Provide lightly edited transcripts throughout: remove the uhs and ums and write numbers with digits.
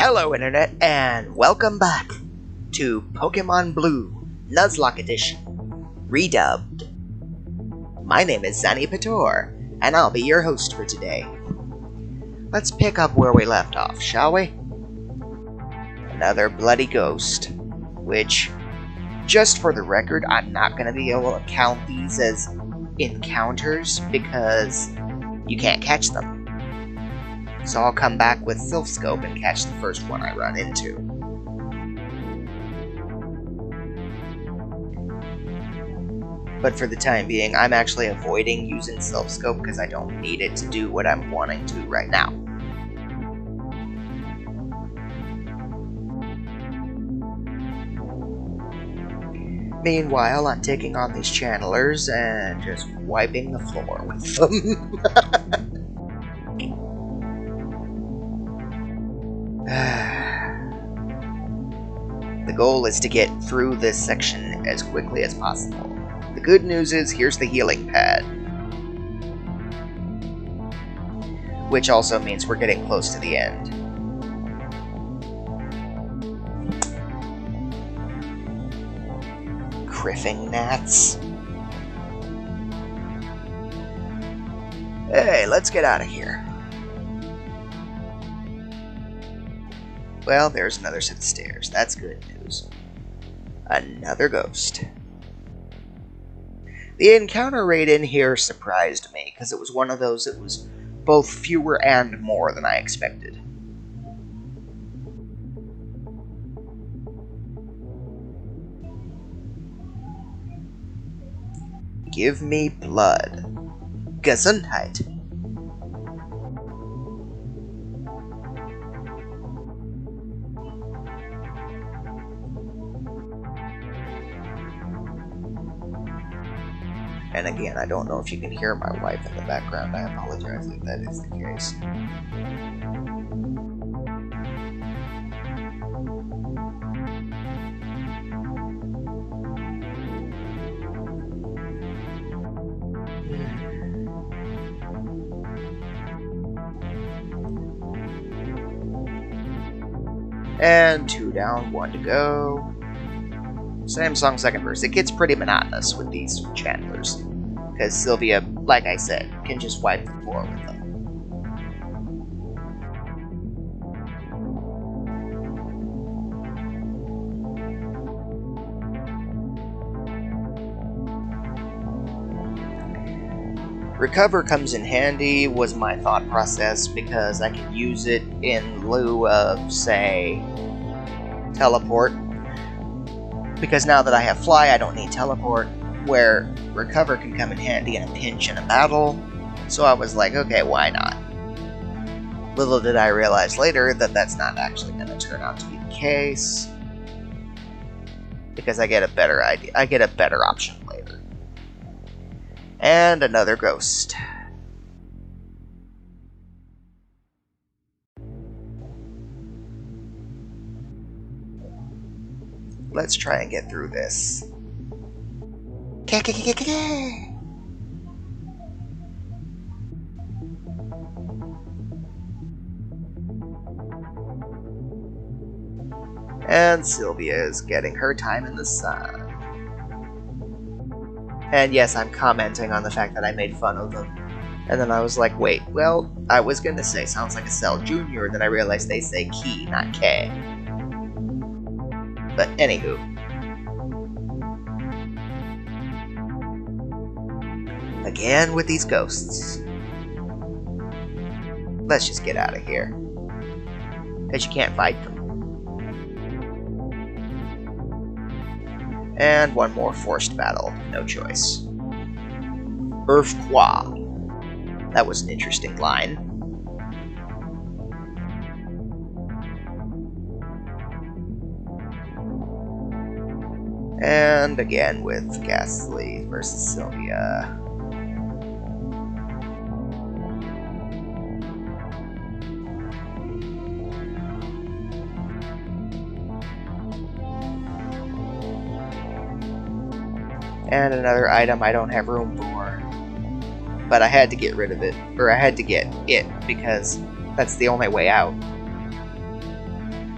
Hello Internet, and welcome back to Pokemon Blue Nuzlocke Edition, redubbed. My name is Xanipator, and I'll be your host for today. Let's pick up where we left off, shall we? Another bloody ghost, which, just for the record, I'm not going to be able to count these as encounters because you can't catch them. So I'll come back with Silph Scope and catch the first one I run into. But for the time being, I'm actually avoiding using Silph Scope because I don't need it to do what I'm wanting to right now. Meanwhile, I'm taking on these channelers and just wiping the floor with them. The goal is to get through this section as quickly as possible. The good news is, here's the healing pad. Which also means we're getting close to the end. Criffing gnats. Hey, let's get out of here. Well, there's another set of stairs. That's good news. Another ghost. The encounter rate in here surprised me, because it was one of those that was both fewer and more than I expected. Give me blood. Gesundheit. And again, I don't know if you can hear my wife in the background. I apologize if that is the case. And 2 down, 1 to go. Samsung second verse. It gets pretty monotonous with these channelers, because Sylvia, like I said, can just wipe the floor with them. Recover comes in handy, was my thought process, because I can use it in lieu of, say, teleport. Because now that I have Fly, I don't need Teleport, where Recover can come in handy in a pinch in a battle, so I was like, okay, why not? Little did I realize later that that's not actually going to turn out to be the case, because I get a better idea. I get a better option later. And another ghost. Let's try and get through this. And Sylvia is getting her time in the sun. And yes, I'm commenting on the fact that I made fun of them. And then I was like, wait, well, I was gonna say sounds like a Cell Jr., and then I realized they say Key, not K. But anywho. Again with these ghosts. Let's just get out of here. Because you can't fight them. And one more forced battle. No choice. Earthquake. That was an interesting line. And again with Ghastly versus Sylvia. And another item I don't have room for. But I had to get rid of it. Or I had to get it because that's the only way out.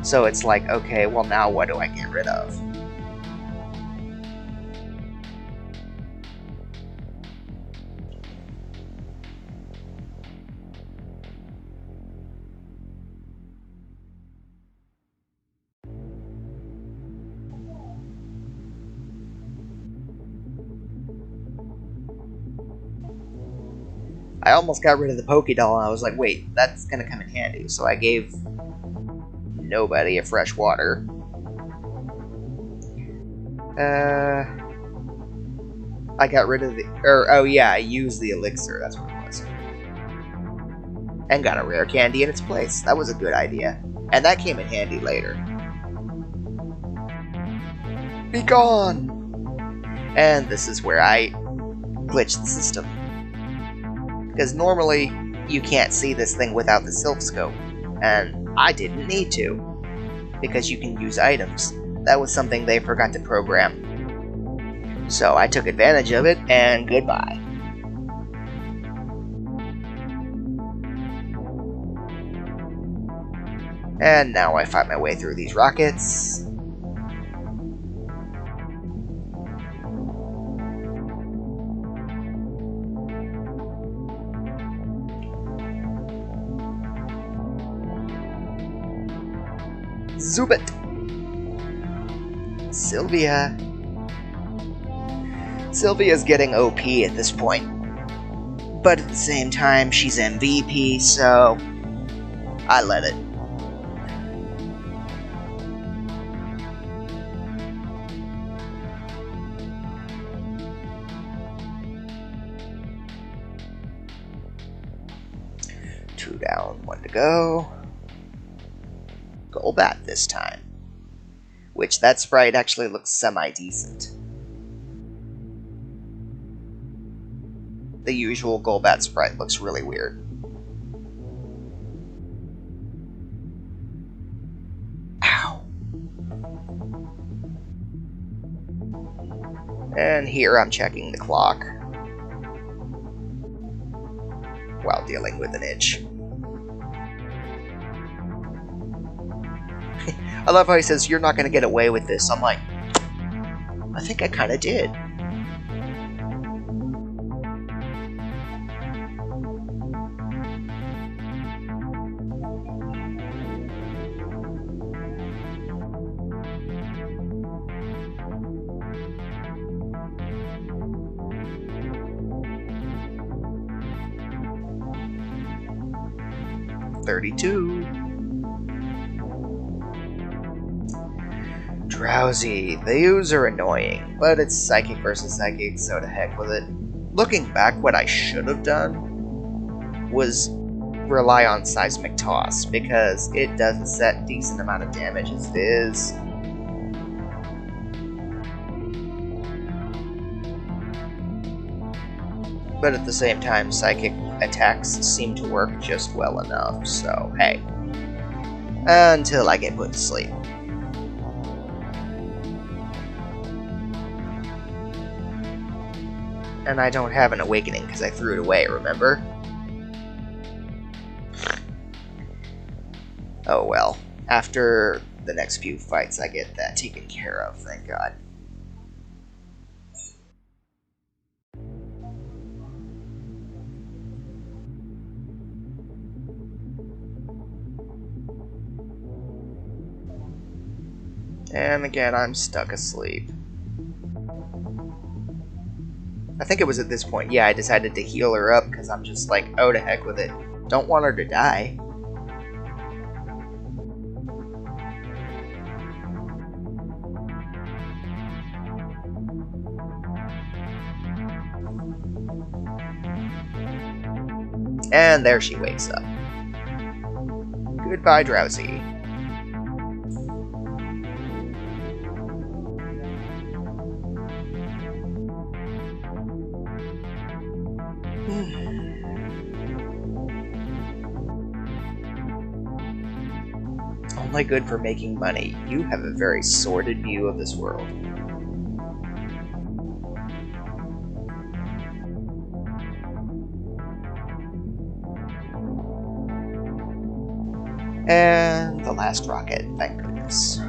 So it's like, okay, well now what do I get rid of? I almost got rid of the Pokédoll, and I was like, wait, that's gonna come in handy. So I gave nobody a fresh water. I got rid of the... oh yeah, I used the elixir, that's what it was. And got a rare candy in its place. That was a good idea. And that came in handy later. Be gone! And this is where I glitched the system. Because normally, you can't see this thing without the Silph Scope. And I didn't need to. Because you can use items. That was something they forgot to program. So I took advantage of it, and goodbye. And now I fight my way through these rockets. Zoop it! Sylvia. Sylvia's getting OP at this point. But at the same time, she's MVP, so I let it. Two down, one to go. Golbat this time. Which, that sprite actually looks semi-decent. The usual Golbat sprite looks really weird. Ow. And here I'm checking the clock while dealing with an itch. I love how he says, "You're not going to get away with this." I'm like, I think I kind of did. Drowsy. These are annoying, but it's Psychic versus Psychic, so to heck with it. Looking back, what I should have done was rely on Seismic Toss, because it does a set decent amount of damage as it is. But at the same time, Psychic attacks seem to work just well enough, so hey. Until I get put to sleep. And I don't have an awakening because I threw it away, remember? Oh well. After the next few fights, I get that taken care of, thank God. And again, I'm stuck asleep. I think it was at this point, yeah, I decided to heal her up because I'm just like, oh, to heck with it. Don't want her to die. And there she wakes up. Goodbye, Drowsy. Only good for making money. You have a very sordid view of this world. And the the last rocket, thank goodness.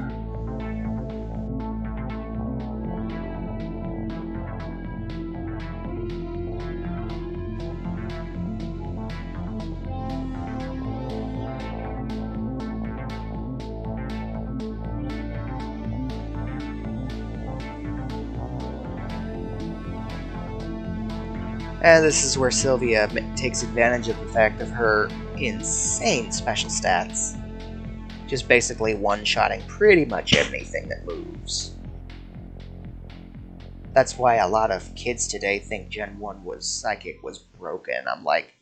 And this is where Sylvia takes advantage of the fact of her insane special stats. Just basically one-shotting pretty much anything that moves. That's why a lot of kids today think Gen 1 Psychic was broken. I'm like,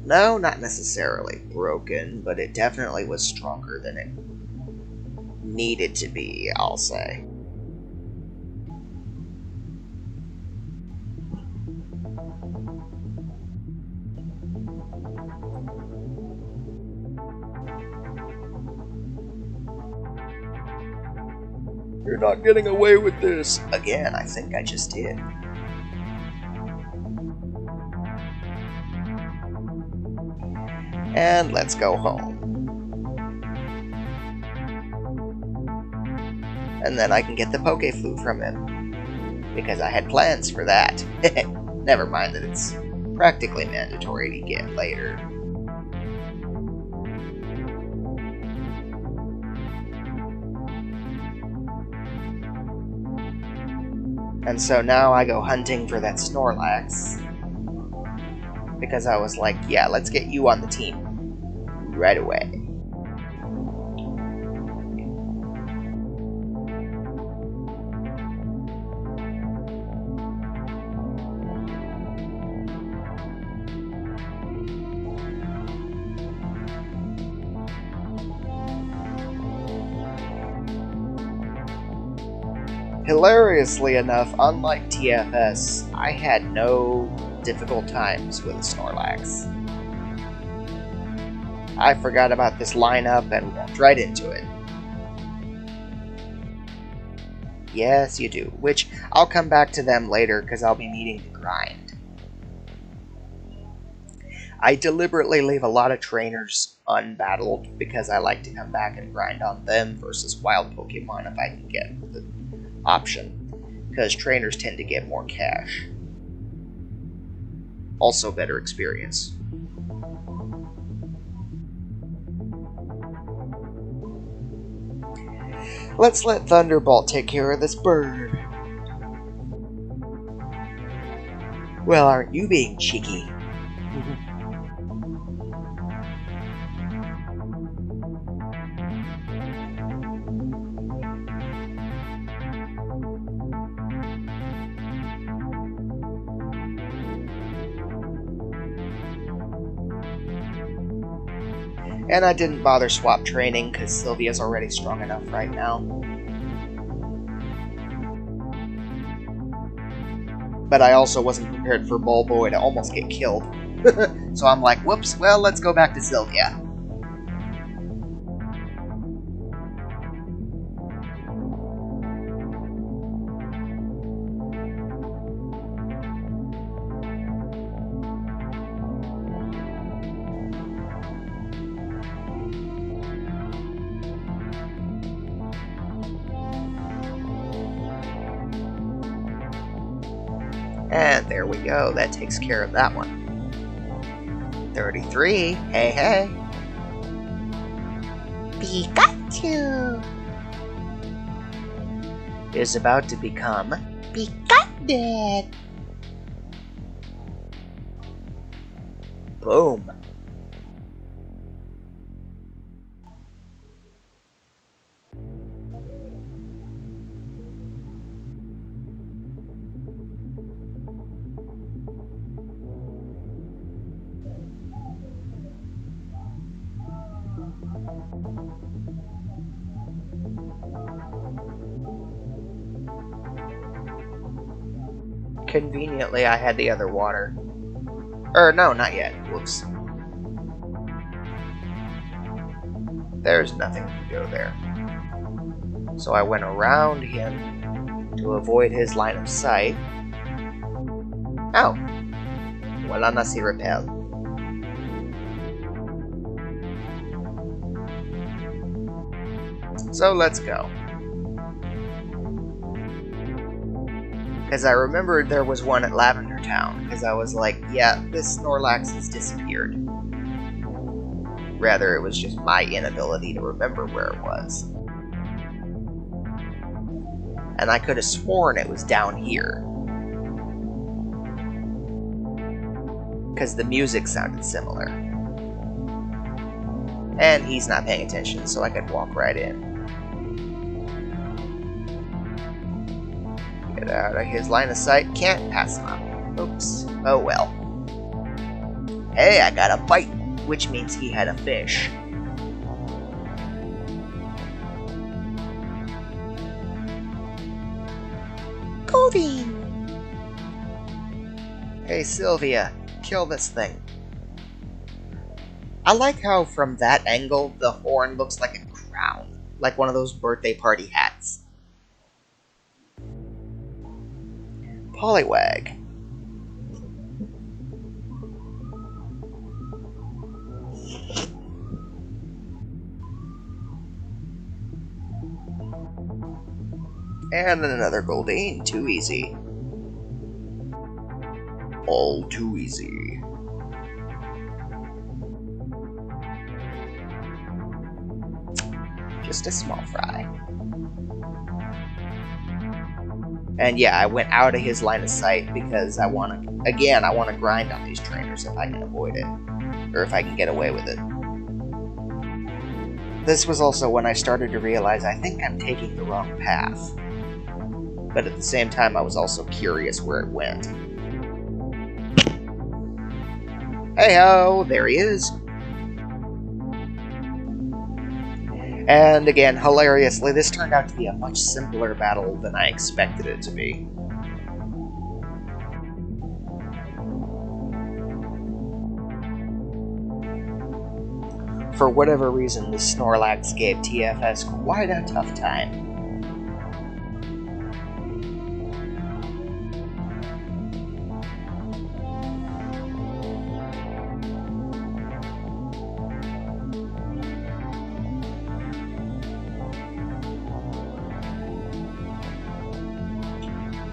no, not necessarily broken, but it definitely was stronger than it needed to be, I'll say. You're not getting away with this. Again, I think I just did. And let's go home. And then I can get the PokéFlute from him. Because I had plans for that. Never mind that it's practically mandatory to get later. And so now I go hunting for that Snorlax. Because I was like, yeah, let's get you on the team right away. Hilariously enough, unlike TFS, I had no difficult times with Snorlax. I forgot about this lineup and walked right into it. Yes, you do, which I'll come back to them later because I'll be needing to grind. I deliberately leave a lot of trainers unbattled because I like to come back and grind on them versus wild Pokemon if I can get the option, because trainers tend to get more cash. Also better experience. Let's let Thunderbolt take care of this bird. Well, aren't you being cheeky? And I didn't bother swap training because Sylvia's already strong enough right now. But I also wasn't prepared for Bulboy to almost get killed. So I'm like, whoops, well, let's go back to Sylvia. And there we go, that takes care of that one. 33, hey hey. Pikachu is about to become Pikachu. Boom. Conveniently, I had the other water. No, not yet. Whoops. There's nothing to go there. So I went around him to avoid his line of sight. Oh. Wala na si Repel. So let's go. Because I remembered there was one at Lavender Town, because I was like, yeah, this Snorlax has disappeared. Rather, it was just my inability to remember where it was. And I could have sworn it was down here. Because the music sounded similar. And he's not paying attention, so I could walk right in. Get out of his line of sight. Can't pass him up. Oops. Oh well. Hey, I got a bite, which means he had a fish. Goldine! Hey, Sylvia, kill this thing. I like how from that angle, the horn looks like a crown. Like one of those birthday party hats. Poliwag. And then another Goldine. Too easy. All too easy. Just a small fry. And yeah, I went out of his line of sight because I want to grind on these trainers if I can avoid it. Or if I can get away with it. This was also when I started to realize I think I'm taking the wrong path. But at the same time, I was also curious where it went. Hey-ho, there he is. And again, hilariously, this turned out to be a much simpler battle than I expected it to be. For whatever reason, the Snorlax gave TFS quite a tough time.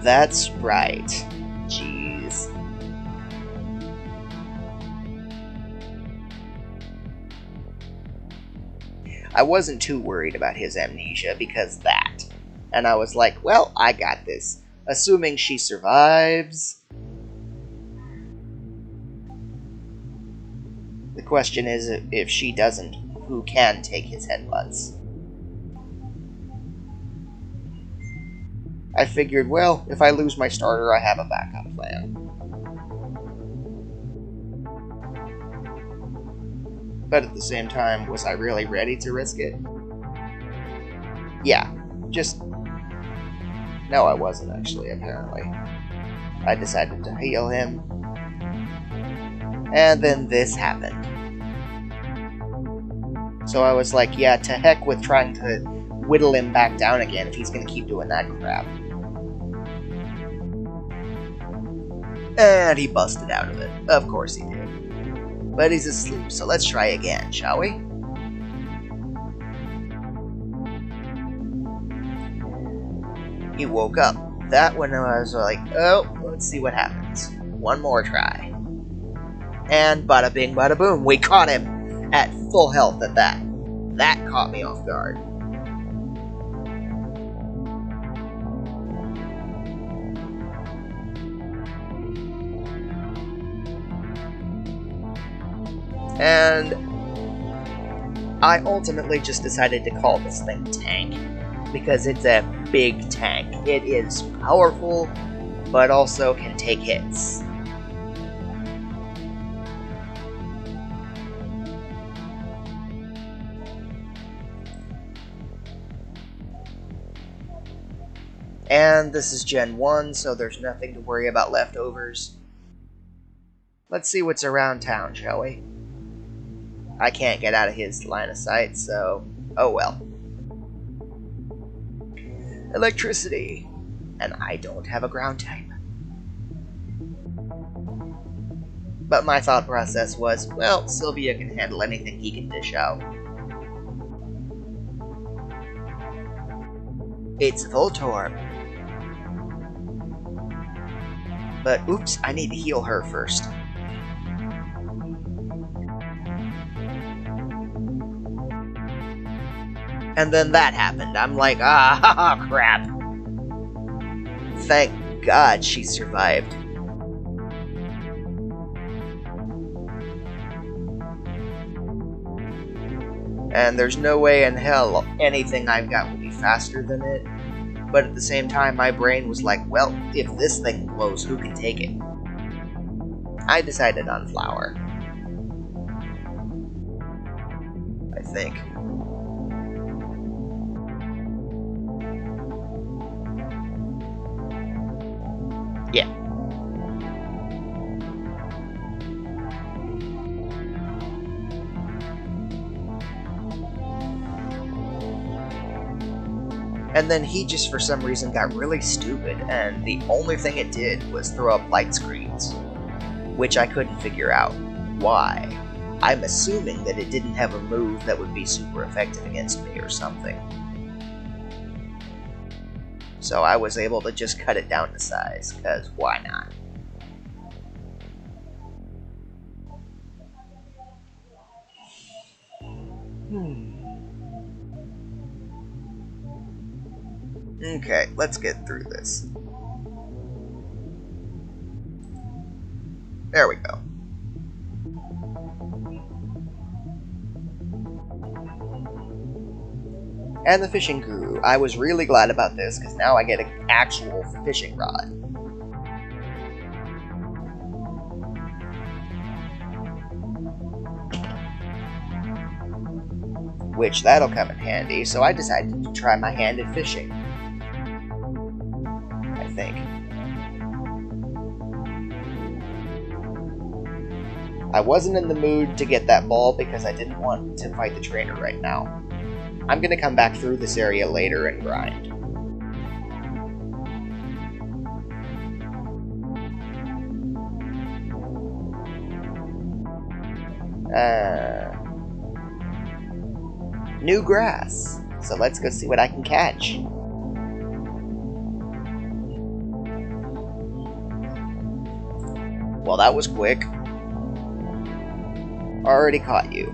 That's right. Jeez. I wasn't too worried about his amnesia because that. And I was like, well, I got this. Assuming she survives. The question is, if she doesn't, who can take his headbutts? I figured, well, if I lose my starter, I have a backup plan. But at the same time, was I really ready to risk it? Yeah, just... No, I wasn't actually, apparently. I decided to heal him. And then this happened. So I was like, yeah, to heck with trying to whittle him back down again if he's gonna keep doing that crap. And he busted out of it. Of course he did. But he's asleep, so let's try again, shall we? He woke up. That one I was like, oh, let's see what happens. One more try. And bada bing, bada boom, we caught him at full health at that. That caught me off guard. And I ultimately just decided to call this thing Tank, because it's a big tank. It is powerful, but also can take hits. And this is Gen 1, so there's nothing to worry about leftovers. Let's see what's around town, shall we? I can't get out of his line of sight, so... oh well. Electricity. And I don't have a ground type. But my thought process was, well, Sylvia can handle anything he can dish out. It's Voltorb. But oops, I need to heal her first. And then that happened. I'm like, ah, crap. Thank God she survived. And there's no way in hell anything I've got will be faster than it. But at the same time, my brain was like, well, if this thing blows, who can take it? I decided on Flower. I think. Yeah. And then he just for some reason got really stupid, and the only thing it did was throw up light screens, which I couldn't figure out why. I'm assuming that it didn't have a move that would be super effective against me or something. So I was able to just cut it down to size, because why not? Okay, let's get through this. There we go. And the fishing guru. I was really glad about this, because now I get an actual fishing rod. Which, that'll come in handy, so I decided to try my hand at fishing. I think. I wasn't in the mood to get that ball because I didn't want to fight the trainer right now. I'm gonna come back through this area later and grind. New grass. So let's go see what I can catch. Well, that was quick. Already caught you.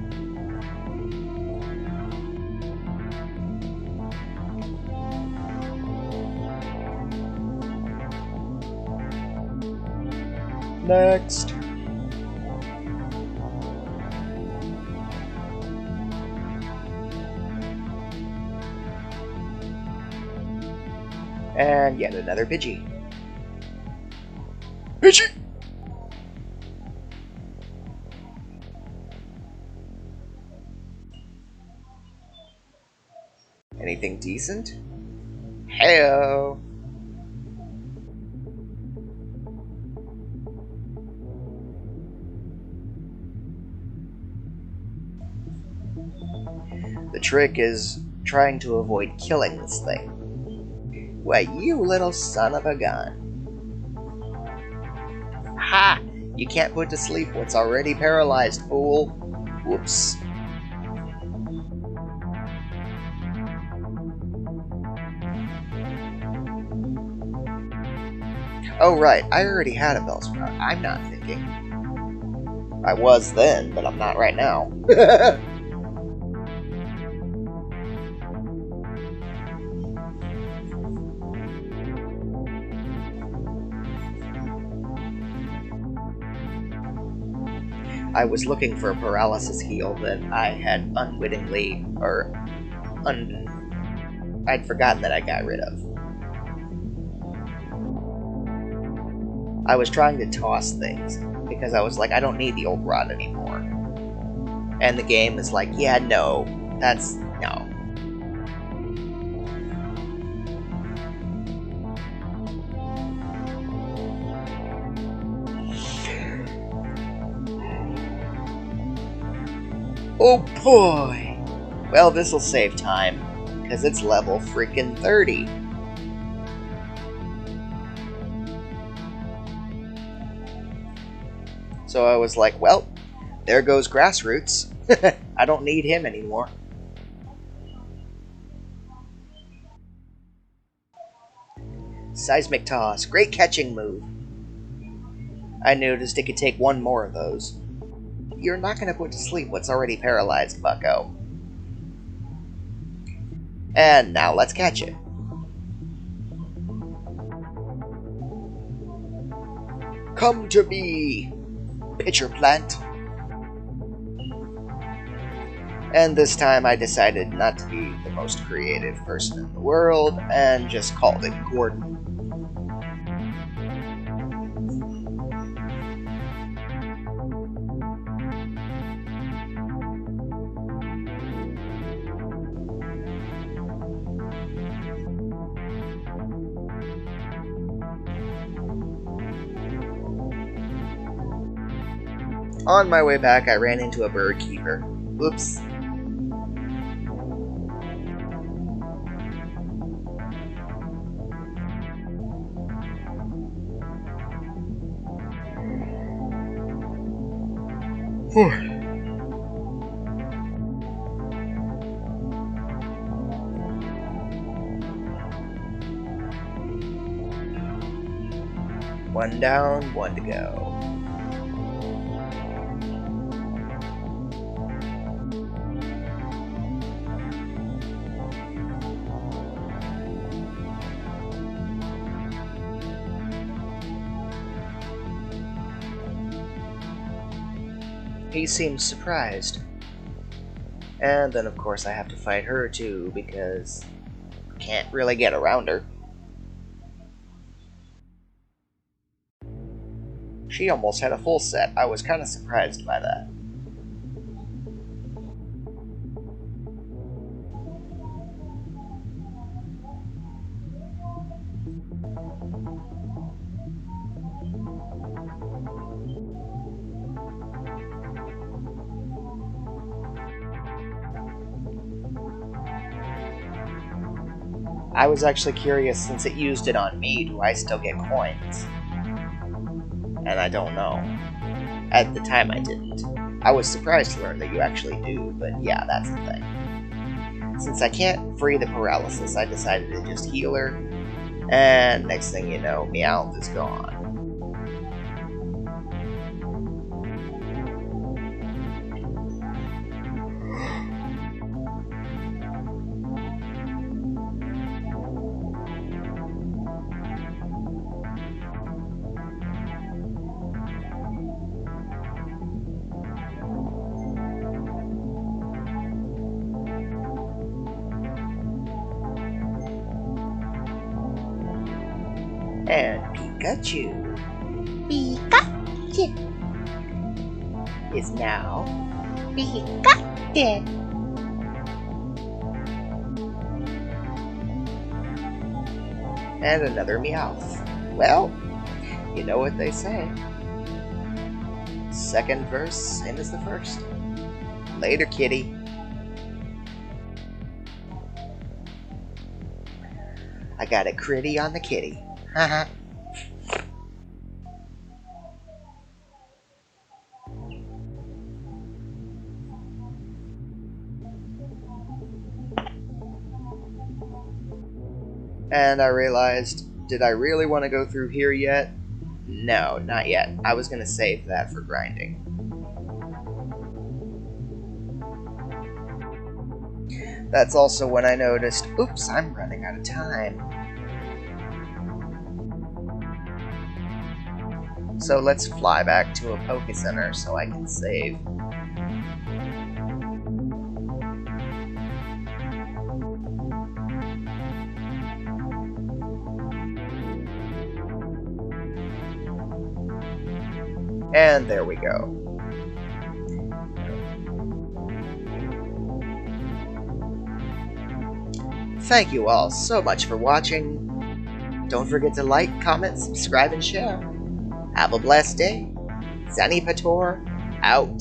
Next. And yet another Pidgey. Pidgey! Anything decent? Heyo! The trick is trying to avoid killing this thing. Why, you little son of a gun. Ha! You can't put to sleep what's already paralyzed, fool. Whoops. Oh right, I already had a Bellsprout. I'm not thinking. I was then, but I'm not right now. I was looking for a paralysis heal that I had unwittingly, I'd forgotten that I got rid of. I was trying to toss things, because I was like, I don't need the old rod anymore. And the game is like, yeah, no, that's, no. Oh boy! Well, this'll save time, because it's level freaking 30. So I was like, well, there goes Grassroots. I don't need him anymore. Seismic Toss. Great catching move. I noticed it could take one more of those. You're not going to put to sleep what's already paralyzed, bucko. And now let's catch it. Come to me, pitcher plant. And this time I decided not to be the most creative person in the world and just called it Gordon. On my way back, I ran into a bird keeper. Oops. One down, one to go. He seems surprised. And then of course I have to fight her too, because I can't really get around her. She almost had a full set. I was kind of surprised by that. I was actually curious, since it used it on me, do I still get coins? And I don't know. At the time I didn't. I was surprised to learn that you actually do, but yeah, that's the thing. Since I can't free the paralysis, I decided to just heal her, and next thing you know, Meowth is gone. And Pikachu is now Pikachu. And another Meowth. Well, you know what they say. Second verse, same as the first. Later, kitty. I got a critty on the kitty. Haha. And I realized, did I really want to go through here yet? No, not yet. I was going to save that for grinding. That's also when I noticed, oops, I'm running out of time. So let's fly back to a Poké Center so I can save. And there we go. Thank you all so much for watching. Don't forget to like, comment, subscribe, and share. Have a blessed day. Xanipator out.